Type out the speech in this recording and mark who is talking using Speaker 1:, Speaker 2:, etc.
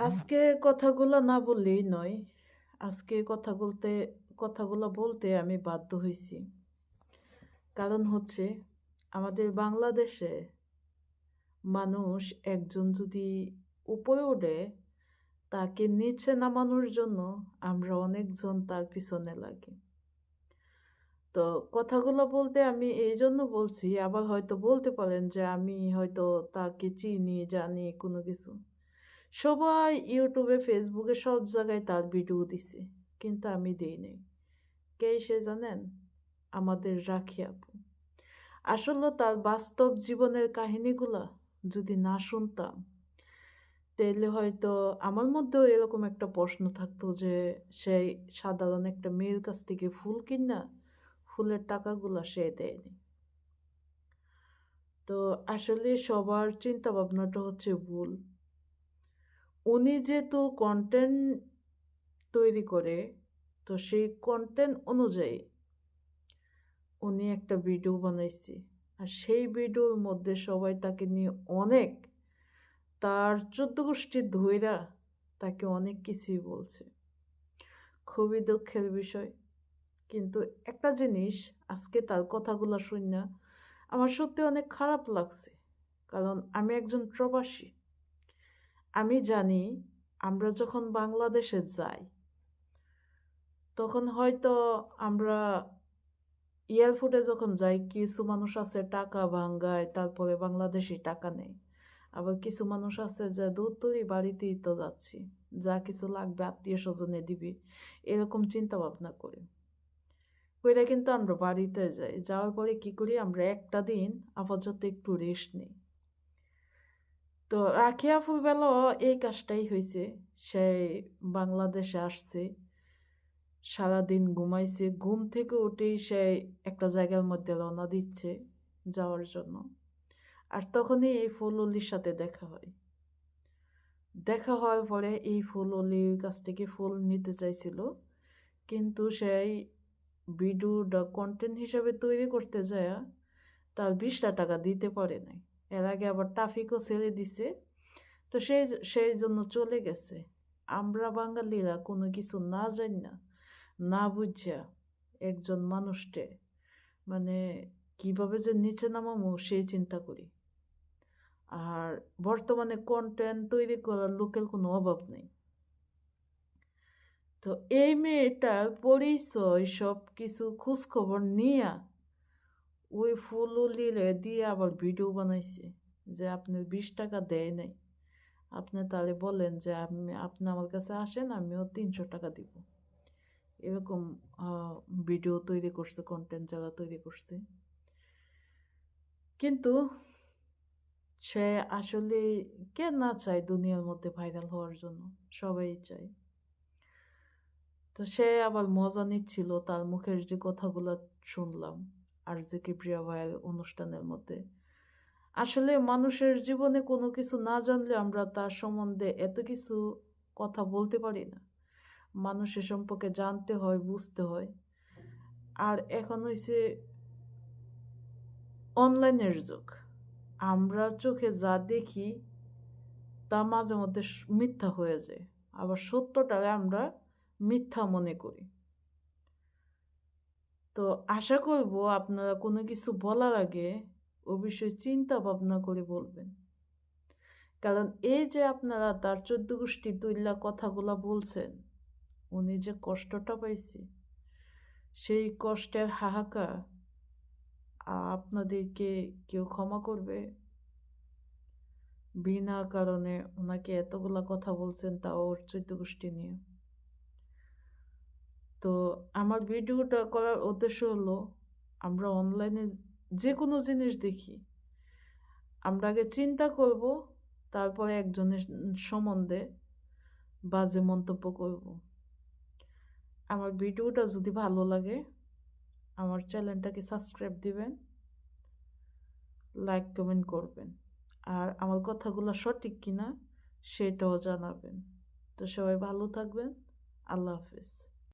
Speaker 1: আজকে কথাগুলো না বললেই নয়। আজকে কথাগুলো বলতে আমি বাধ্য হয়েছি। কারণ হচ্ছে আমাদের বাংলাদেশে মানুষ একজন যদি উপরে ওঠে তাকে নিচে নামানোর জন্য আমরা অনেকজন তার পিছনে লাগি। তো কথাগুলো বলতে আমি এই জন্য বলছি, আবার হয়তো বলতে পারেন যে আমি হয়তো তাকে চিনি জানি কোনো কিছু। সবাই ইউটিউবে ফেসবুকে সব জায়গায় তার ভিডিও দিছে, কিন্তু আমি দেই নাই। কে সে জানেন? আমাদের রাখি আপু। আসলে তার বাস্তব জীবনের কাহিনীগুলা যদি না শুনতাম, তাহলে হয়তো আমার মধ্যেও এরকম একটা প্রশ্ন থাকতো যে সেই সাধারণ একটা মেয়ের কাছ থেকে ফুল কিনা ফুলের টাকাগুলা সে দেয়নি। তো আসলে সবার চিন্তা ভাবনাটা হচ্ছে ভুল। উনি যেহেতু কন্টেন্ট তৈরি করে, তো সেই কন্টেন্ট অনুযায়ী উনি একটা ভিডিও বানাইছে। আর সেই ভিডিওর মধ্যে সবাই তাকে নিয়ে অনেক, তার 14 গোষ্ঠী ধইরা তাকে অনেক কিছুই বলছে। খুবই দুঃখের বিষয়। কিন্তু একটা জিনিস, আজকে তার কথাগুলো শুনে আমার সত্যি অনেক খারাপ লাগছে। কারণ আমি একজন প্রবাসী। আমি জানি আমরা যখন বাংলাদেশে যাই তখন হয়তো আমরা এয়ারপোর্টে যখন যাই কিছু মানুষ আছে টাকা ভাঙ্গায়, তারপরে বাংলাদেশি টাকা নেই। আবার কিছু মানুষ আছে যে দূর তোরই বাড়িতেই তো যাচ্ছি, যা কিছু লাগবে আত্মীয় স্বজনে দিবি, এরকম চিন্তা ভাবনা করি। কইরা কিন্তু আমরা বাড়িতে যাই, যাওয়ার পরে কি করি, আমরা একটা দিন আপাতত একটু রেস্ট নিই। তো রাখিয়া ফুলবেলাও এই কাজটাই হয়েছে। সেই বাংলাদেশে আসছে, সারাদিন ঘুমাইছে, ঘুম থেকে উঠেই সে একটা জায়গার মধ্যে রওনা দিচ্ছে যাওয়ার জন্য। আর তখনই এই ফুলওলির সাথে দেখা হয়। দেখা হওয়ার পরে এই ফুলওলির কাছ থেকে ফুল নিতে চাইছিল, কিন্তু সেই ভিডিওটা কন্টেন্ট হিসাবে তৈরি করতে যায় তার 20টা টাকা দিতে পারে নাই। এর আগে আবার ট্রাফিকও ছেড়ে দিছে। তো সেই জন্য চলে গেছে। আমরা বাঙালিরা কোনো কিছু না জানি না, না বুঝা একজন মানুষকে মানে কিভাবে যে নিচে নামামো সেই চিন্তা করি। আর বর্তমানে কন্টেন্ট তৈরি করার লোকের কোনো অভাব নেই। তো এই মেয়েটার পরিচয় সব কিছু খোঁজখবর নিয়ে ওই ফুলুলিরে দিয়ে আবার ভিডিও বানাইছে যে আপনি 20 টাকা দেয় নাই, আপনি তাহলে বলেন যে আপনি আমার কাছে আসেন, আমিও 300 টাকা দিব। এরকম ভিডিও তৈরি করছে, কন্টেন্ট যারা তৈরি করছে। কিন্তু সে আসলে কে না চায় দুনিয়ার মধ্যে ভাইরাল হওয়ার জন্য? সবাই চায়। তো সে আবার মজা নিচ্ছিল, তার মুখের যে কথাগুলো শুনলাম আর যে কিবরিয়া ভাইয়ের অনুষ্ঠানের মধ্যে। আসলে মানুষের জীবনে কোনো কিছু না জানলে আমরা তার সম্বন্ধে এত কিছু কথা বলতে পারি না। মানুষের সম্পর্কে জানতে হয়, বুঝতে হয়। আর এখন হইছে অনলাইনের যুগ। আমরা চোখে যা দেখি তা মাঝে মধ্যে মিথ্যা হয়ে যায়, আবার সত্যটাকে আমরা মিথ্যা মনে করি। তো আশা করব আপনারা কোনো কিছু বলার আগে ও বিষয়ে চিন্তা ভাবনা করে বলবেন। কারণ এই যে আপনারা তার 14 গোষ্ঠী তুল্যা কথাগুলা বলছেন, উনি যে কষ্টটা পাইছে সেই কষ্টের হাহাকার আপনাদেরকে কেউ ক্ষমা করবে? বিনা কারণে ওনাকে এতগুলা কথা বলছেন, তাও ওর 14 গোষ্ঠী নিয়ে। তো আমার ভিডিওটা করার উদ্দেশ্য হলো, আমরা অনলাইনে যে কোনো জিনিস দেখি, আমরা আগে চিন্তা করব, তারপরে একজনের সম্বন্ধে বাজে মন্তব্য করব। আমার ভিডিওটা যদি ভালো লাগে আমার চ্যানেলটাকে সাবস্ক্রাইব দিবেন, লাইক কমেন্ট করবেন, আর আমার কথাগুলো সঠিক কিনা সেটাও জানাবেন। তো সবাই ভালো থাকবেন। আল্লাহ হাফিজ।